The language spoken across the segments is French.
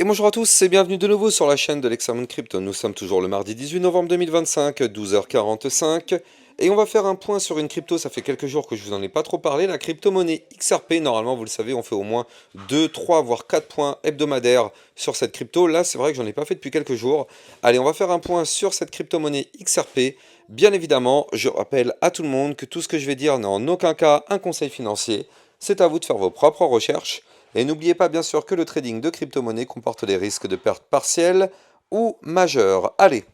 Et bonjour à tous et bienvenue de nouveau sur la chaîne de l'Examen Crypto. Nous sommes toujours le mardi 18 novembre 2025, 12h45. Et on va faire un point sur une crypto, ça fait quelques jours que je vous en ai pas trop parlé, la crypto-monnaie XRP. Normalement, vous le savez, on fait au moins 2, 3, voire 4 points hebdomadaires sur cette crypto. Là, c'est vrai que j'en ai pas fait depuis quelques jours. Allez, on va faire un point sur cette crypto-monnaie XRP. Bien évidemment, je rappelle à tout le monde que tout ce que je vais dire n'est en aucun cas un conseil financier. C'est à vous de faire vos propres recherches. Et n'oubliez pas bien sûr que le trading de crypto-monnaie comporte des risques de perte partielle ou majeure. Allez,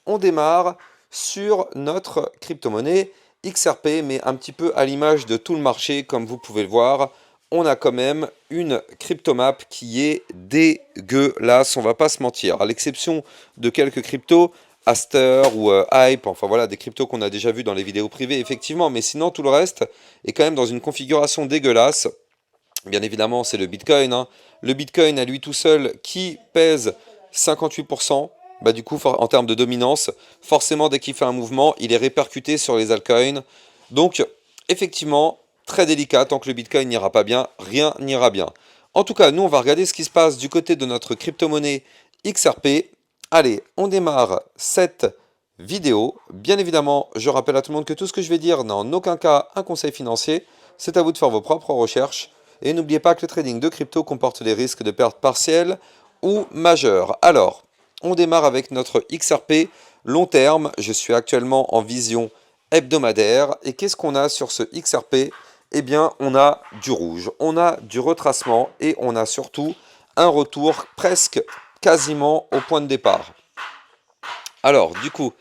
on démarre sur notre crypto-monnaie XRP, mais un petit peu à l'image de tout le marché, comme vous pouvez le voir, on a quand même une cryptomap qui est dégueulasse, on va pas se mentir, à l'exception de quelques cryptos, Aster ou Hype, enfin voilà, des cryptos qu'on a déjà vus dans les vidéos privées, effectivement, mais sinon tout le reste est quand même dans une configuration dégueulasse. Bien évidemment, c'est le Bitcoin, hein. Le Bitcoin à lui tout seul qui pèse 58%. Bah du coup, en termes de dominance, forcément, dès qu'il fait un mouvement, il est répercuté sur les altcoins. Donc, effectivement, très délicat. Tant que le Bitcoin n'ira pas bien, rien n'ira bien. En tout cas, nous, on va regarder ce qui se passe du côté de notre crypto-monnaie XRP. Allez, on démarre cette vidéo. Bien évidemment, je rappelle à tout le monde que tout ce que je vais dire n'est en aucun cas un conseil financier. C'est à vous de faire vos propres recherches. Et n'oubliez pas que le trading de crypto comporte des risques de perte partielle ou majeure. Alors, on démarre avec notre XRP long terme. Je suis actuellement en vision hebdomadaire. Et qu'est-ce qu'on a sur ce XRP? Eh bien, on a du rouge, on a du retracement et on a surtout un retour presque quasiment au point de départ. Alors, du coup,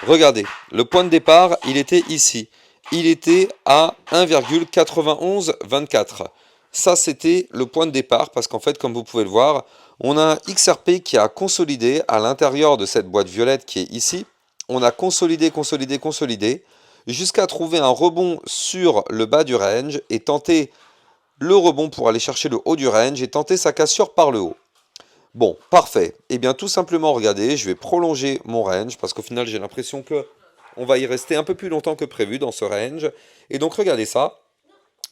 regardez, le point de départ, il était ici. Il était à 1,9124. Ça, c'était le point de départ parce qu'en fait, comme vous pouvez le voir, on a un XRP qui a consolidé à l'intérieur de cette boîte violette qui est ici. On a consolidé, consolidé, consolidé jusqu'à trouver un rebond sur le bas du range et tenter le rebond pour aller chercher le haut du range et tenter sa cassure par le haut. Bon, parfait. Eh bien, tout simplement, regardez, je vais prolonger mon range parce qu'au final, j'ai l'impression que on va y rester un peu plus longtemps que prévu dans ce range. Et donc, regardez ça.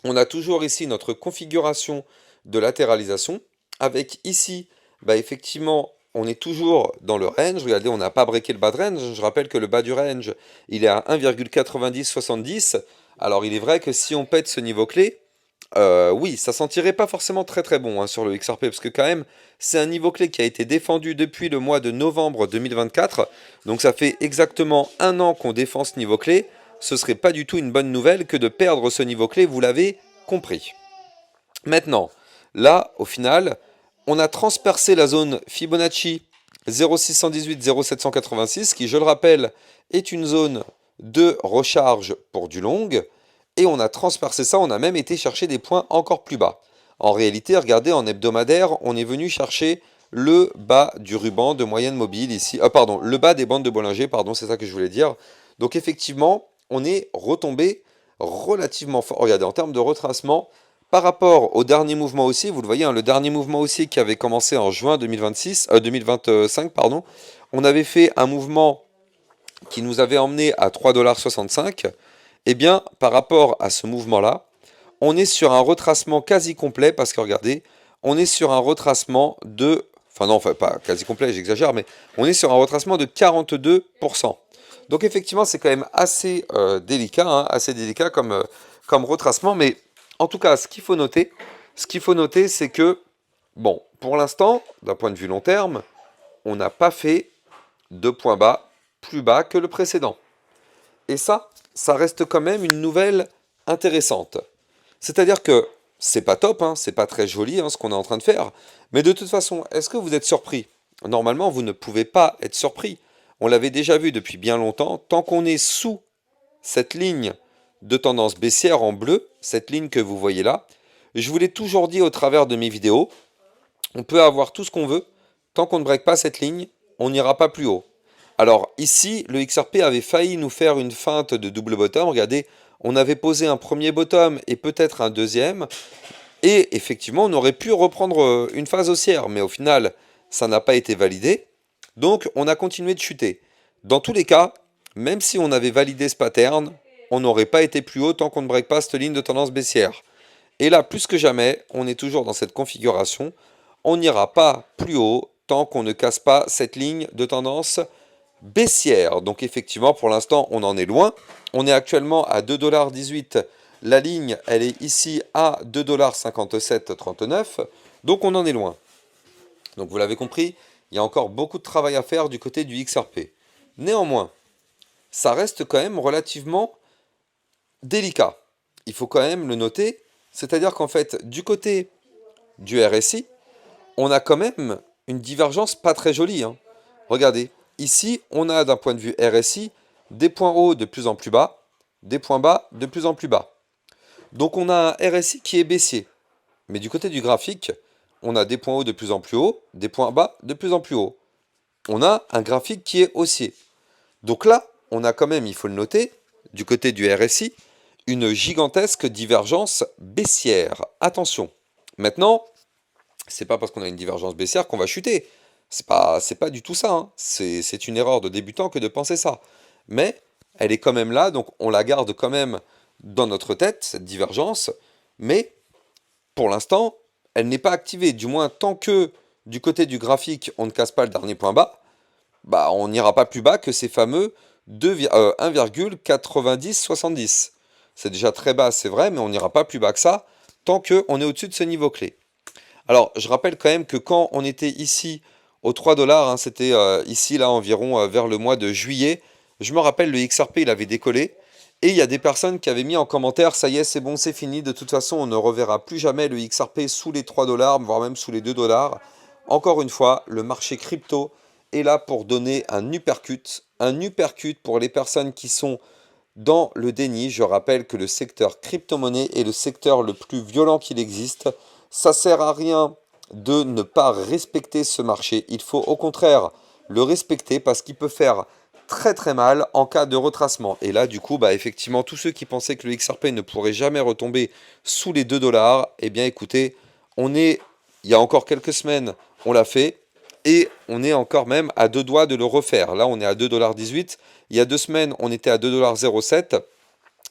On a toujours ici notre configuration de latéralisation avec ici, bah, effectivement, on est toujours dans le range. Regardez, on n'a pas breaké le bas de range. Je rappelle que le bas du range, il est à 1,9070. Alors, il est vrai que si on pète ce niveau clé, oui, ça sentirait pas forcément très très bon hein, sur le XRP, parce que quand même, c'est un niveau clé qui a été défendu depuis le mois de novembre 2024, donc ça fait exactement un an qu'on défend ce niveau clé. Ce serait pas du tout une bonne nouvelle que de perdre ce niveau clé, vous l'avez compris. Maintenant, là, au final, on a transpercé la zone Fibonacci 0,618-0,786, qui, je le rappelle, est une zone de recharge pour du long. Et on a transpercé ça, on a même été chercher des points encore plus bas. En réalité, regardez, en hebdomadaire, on est venu chercher le bas du ruban de moyenne mobile ici. Pardon, le bas des bandes de Bollinger, pardon, c'est ça que je voulais dire. Donc effectivement, on est retombé relativement fort. Regardez, en termes de retracement, par rapport au dernier mouvement aussi, vous le voyez, hein, le dernier mouvement aussi qui avait commencé en juin 2025, pardon, on avait fait un mouvement qui nous avait emmené à 3,65 $. Eh bien, par rapport à ce mouvement-là, on est sur un retracement quasi complet, parce que regardez, on est sur un retracement de... Enfin non, enfin, pas quasi complet, j'exagère, mais on est sur un retracement de 42%. Donc effectivement, c'est quand même assez délicat, hein, assez délicat comme retracement, mais en tout cas, ce qu'il faut noter, c'est que, bon, pour l'instant, d'un point de vue long terme, on n'a pas fait de point bas plus bas que le précédent. Et ça reste quand même une nouvelle intéressante. C'est-à-dire que c'est pas top, hein, c'est pas très joli hein, ce qu'on est en train de faire, mais de toute façon, est-ce que vous êtes surpris? Normalement, vous ne pouvez pas être surpris. On l'avait déjà vu depuis bien longtemps, tant qu'on est sous cette ligne de tendance baissière en bleu, cette ligne que vous voyez là, je vous l'ai toujours dit au travers de mes vidéos, on peut avoir tout ce qu'on veut, tant qu'on ne break pas cette ligne, on n'ira pas plus haut. Alors ici, le XRP avait failli nous faire une feinte de double bottom. Regardez, on avait posé un premier bottom et peut-être un deuxième. Et effectivement, on aurait pu reprendre une phase haussière. Mais au final, ça n'a pas été validé. Donc, on a continué de chuter. Dans tous les cas, même si on avait validé ce pattern, on n'aurait pas été plus haut tant qu'on ne break pas cette ligne de tendance baissière. Et là, plus que jamais, on est toujours dans cette configuration. On n'ira pas plus haut tant qu'on ne casse pas cette ligne de tendance baissière. Donc effectivement, pour l'instant, on en est loin. On est actuellement à 2,18 $. La ligne, elle est ici à 2,5739 $. Donc on en est loin. Donc vous l'avez compris, il y a encore beaucoup de travail à faire du côté du XRP. Néanmoins, ça reste quand même relativement délicat. Il faut quand même le noter. C'est-à-dire qu'en fait, du côté du RSI, on a quand même une divergence pas très jolie, hein. Regardez, ici, on a d'un point de vue RSI des points hauts de plus en plus bas, des points bas de plus en plus bas. Donc on a un RSI qui est baissier. Mais du côté du graphique, on a des points hauts de plus en plus hauts, des points bas de plus en plus hauts. On a un graphique qui est haussier. Donc là, on a quand même, il faut le noter, du côté du RSI, une gigantesque divergence baissière. Attention. Maintenant, c'est pas parce qu'on a une divergence baissière qu'on va chuter. C'est pas du tout ça, hein. C'est une erreur de débutant que de penser ça. Mais elle est quand même là, donc on la garde quand même dans notre tête, cette divergence. Mais pour l'instant, elle n'est pas activée. Du moins, tant que du côté du graphique, on ne casse pas le dernier point bas, bah, on n'ira pas plus bas que ces fameux 1,9070. C'est déjà très bas, c'est vrai, mais on n'ira pas plus bas que ça tant qu'on est au-dessus de ce niveau clé. Alors, je rappelle quand même que quand on était ici aux 3 dollars, hein, c'était ici, là, environ vers le mois de juillet, je me rappelle, le XRP, il avait décollé. Et il y a des personnes qui avaient mis en commentaire, ça y est, c'est bon, c'est fini, de toute façon, on ne reverra plus jamais le XRP sous les 3 dollars, voire même sous les 2 dollars. Encore une fois, le marché crypto est là pour donner un uppercut pour les personnes qui sont dans le déni. Je rappelle que le secteur crypto-monnaie est le secteur le plus violent qu'il existe. Ça sert à rien de ne pas respecter ce marché. Il faut au contraire le respecter parce qu'il peut faire très très mal en cas de retracement. Et là, du coup, bah, effectivement, tous ceux qui pensaient que le XRP ne pourrait jamais retomber sous les 2 dollars, eh bien écoutez, il y a encore quelques semaines, on l'a fait. Et on est encore même à deux doigts de le refaire. Là, on est à 2,18 $. Il y a 2 semaines, on était à 2,07 $.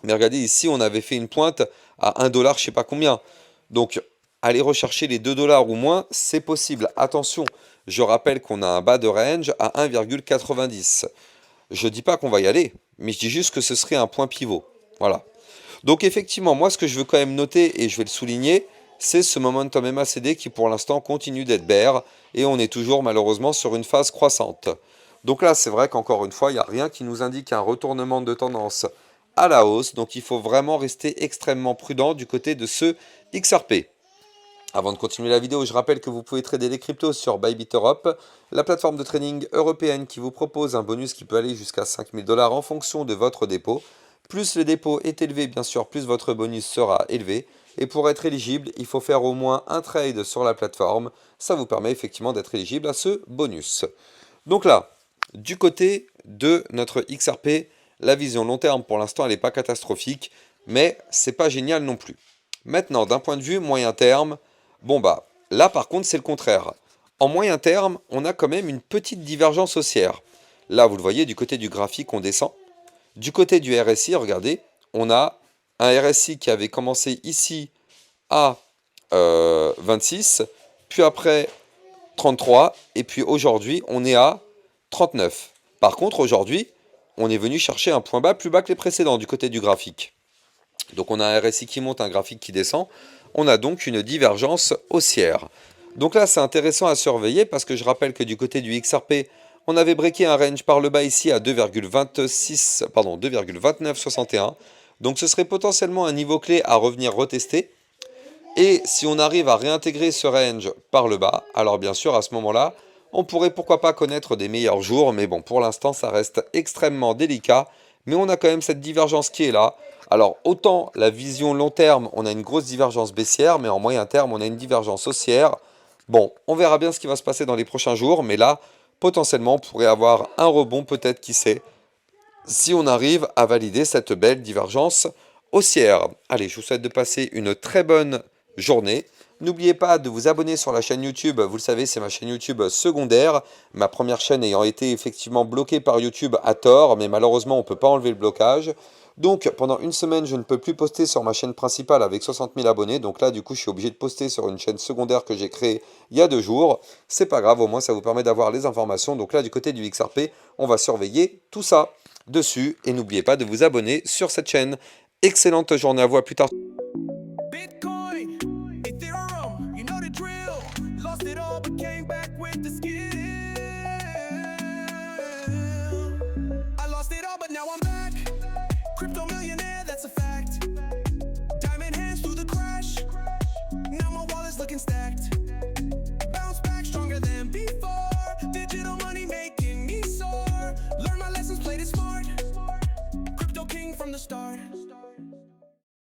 Mais regardez, ici, on avait fait une pointe à 1 dollar, je ne sais pas combien. Donc, aller rechercher les 2 dollars ou moins, c'est possible. Attention, je rappelle qu'on a un bas de range à 1,90. Je ne dis pas qu'on va y aller, mais je dis juste que ce serait un point pivot. Voilà. Donc effectivement, moi ce que je veux quand même noter, et je vais le souligner, c'est ce momentum MACD qui pour l'instant continue d'être bear, et on est toujours malheureusement sur une phase croissante. Donc là, c'est vrai qu'encore une fois, il n'y a rien qui nous indique un retournement de tendance à la hausse, donc il faut vraiment rester extrêmement prudent du côté de ce XRP. Avant de continuer la vidéo, je rappelle que vous pouvez trader les cryptos sur Bybit Europe, la plateforme de trading européenne qui vous propose un bonus qui peut aller jusqu'à 5000 $ en fonction de votre dépôt. Plus le dépôt est élevé, bien sûr, plus votre bonus sera élevé. Et pour être éligible, il faut faire au moins un trade sur la plateforme. Ça vous permet effectivement d'être éligible à ce bonus. Donc là, du côté de notre XRP, la vision long terme pour l'instant elle n'est pas catastrophique, mais c'est pas génial non plus. Maintenant, d'un point de vue moyen terme, bon bah là par contre c'est le contraire. En moyen terme, on a quand même une petite divergence haussière. Là vous le voyez, du côté du graphique on descend. Du côté du RSI, regardez, on a un RSI qui avait commencé ici à 26, puis après 33, et puis aujourd'hui on est à 39. Par contre aujourd'hui, on est venu chercher un point bas plus bas que les précédents du côté du graphique. Donc on a un RSI qui monte, un graphique qui descend. On a donc une divergence haussière. Donc là c'est intéressant à surveiller parce que je rappelle que du côté du XRP, on avait breaké un range par le bas ici à 2,2961. Donc ce serait potentiellement un niveau clé à revenir retester. Et si on arrive à réintégrer ce range par le bas, alors bien sûr à ce moment-là, on pourrait pourquoi pas connaître des meilleurs jours. Mais bon, pour l'instant ça reste extrêmement délicat. Mais on a quand même cette divergence qui est là. Alors autant la vision long terme, on a une grosse divergence baissière, mais en moyen terme, on a une divergence haussière. Bon, on verra bien ce qui va se passer dans les prochains jours, mais là, potentiellement, on pourrait avoir un rebond, peut-être, qui sait, si on arrive à valider cette belle divergence haussière. Allez, je vous souhaite de passer une très bonne journée. N'oubliez pas de vous abonner sur la chaîne YouTube, vous le savez, c'est ma chaîne YouTube secondaire, ma première chaîne ayant été effectivement bloquée par YouTube à tort, mais malheureusement on ne peut pas enlever le blocage. Donc pendant une semaine, je ne peux plus poster sur ma chaîne principale avec 60 000 abonnés. Donc là, du coup, je suis obligé de poster sur une chaîne secondaire que j'ai créée il y a 2 jours. C'est pas grave, au moins ça vous permet d'avoir les informations. Donc là, du côté du XRP, on va surveiller tout ça dessus. Et n'oubliez pas de vous abonner sur cette chaîne. Excellente journée à vous, à plus tard. Bitcoin, Ethereum, you know the drill. Lost it all, but came back with the skill.